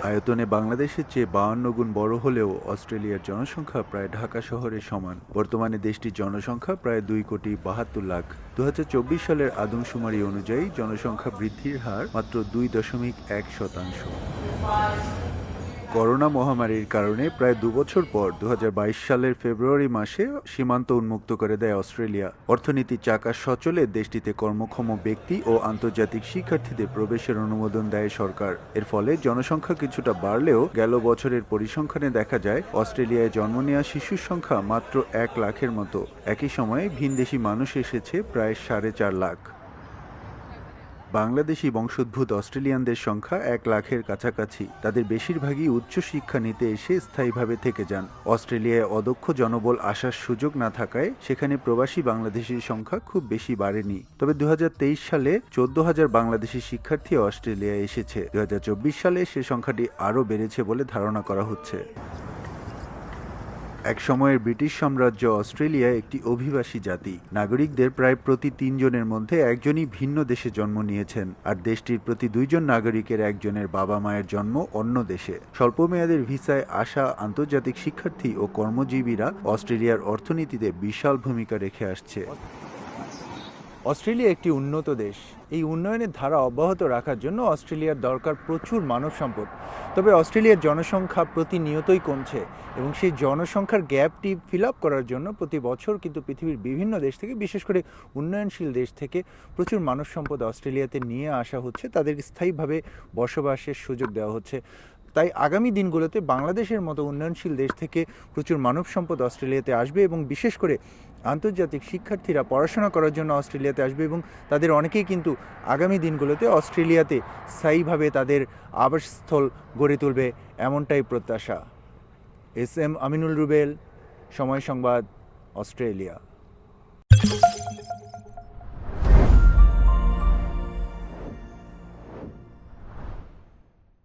আয়তনে বাংলাদেশের চেয়ে 52 গুণ বড় হলেও অস্ট্রেলিয়ার জনসংখ্যা প্রায় ঢাকা শহরের সমান। বর্তমানে দেশটির জনসংখ্যা প্রায় 2,72,00,000। 2024 সালের আদমশুমারি অনুযায়ী জনসংখ্যা বৃদ্ধির হার মাত্র 2.1%। করোনা মহামারীর কারণে প্রায় 2 বছর পর 2022 সালের ফেব্রুয়ারি মাসে সীমান্ত উন্মুক্ত করে দেয় অস্ট্রেলিয়া। অর্থনীতির চাকা সচলে দেশটিতে কর্মক্ষম ব্যক্তি ও আন্তর্জাতিক শিক্ষার্থীদের প্রবেশের অনুমোদন দেয় সরকার। এর ফলে জনসংখ্যা কিছুটা বাড়লেও গেল বছরের পরিসংখ্যানে দেখা যায় অস্ট্রেলিয়ায় জন্ম নেওয়া শিশুর সংখ্যা মাত্র 1 লাখের মতো। একই সময়ে ভিনদেশি মানুষ এসেছে প্রায় 4.5 লাখ। বাংলাদেশি বংশোদ্ভূত অস্ট্রেলিয়ানদের সংখ্যা 1 লাখের কাছাকাছি। তাদের বেশিরভাগই উচ্চশিক্ষা নিতে এসে স্থায়ীভাবে থেকে যান। অস্ট্রেলিয়ায় অদক্ষ জনবল আসার সুযোগ না থাকায় সেখানে প্রবাসী বাংলাদেশির সংখ্যা খুব বেশি বাড়েনি। তবে 2023 সালে 14,000 বাংলাদেশি শিক্ষার্থী অস্ট্রেলিয়ায় এসেছে। 2024 সালে সে সংখ্যাটি আরও বেড়েছে বলে ধারণা করা হচ্ছে। এক সময়ের ব্রিটিশ সাম্রাজ্য অস্ট্রেলিয়া একটি অভিবাসী জাতি। নাগরিকদের প্রায় প্রতি 3 জনের মধ্যে একজনই ভিন্ন দেশে জন্ম নিয়েছেন, আর দেশটির প্রতি 2 জন নাগরিকের একজনের বাবা মায়ের জন্ম অন্য দেশে। স্বল্পমেয়াদের ভিসায় আসা আন্তর্জাতিক শিক্ষার্থী ও কর্মজীবীরা অস্ট্রেলিয়ার অর্থনীতিতে বিশাল ভূমিকা রেখে আসছে। অস্ট্রেলিয়া একটি উন্নত দেশ। এই উন্নয়নের ধারা অব্যাহত রাখার জন্য অস্ট্রেলিয়ার দরকার প্রচুর মানব সম্পদ। তবে অস্ট্রেলিয়ার জনসংখ্যা প্রতিনিয়তই কমছে এবং সেই জনসংখ্যার গ্যাপটি ফিল আপ করার জন্য প্রতি বছর কিন্তু পৃথিবীর বিভিন্ন দেশ থেকে, বিশেষ করে উন্নয়নশীল দেশ থেকে প্রচুর মানব সম্পদ অস্ট্রেলিয়াতে নিয়ে আসা হচ্ছে, তাদের স্থায়ীভাবে বসবাসের সুযোগ দেওয়া হচ্ছে। তাই আগামী দিনগুলোতে বাংলাদেশের মতো উন্নয়নশীল দেশ থেকে প্রচুর মানব সম্পদ অস্ট্রেলিয়াতে আসবে এবং বিশেষ করে আন্তর্জাতিক শিক্ষার্থীরা পড়াশোনা করার জন্য অস্ট্রেলিয়াতে আসবে এবং তাদের অনেকেই কিন্তু আগামী দিনগুলোতে অস্ট্রেলিয়াতে স্থায়ীভাবে তাদের আবাসস্থল গড়ে তুলবে, এমনটাই প্রত্যাশা। এস এম আমিনুল রুবেল, সময় সংবাদ, অস্ট্রেলিয়া।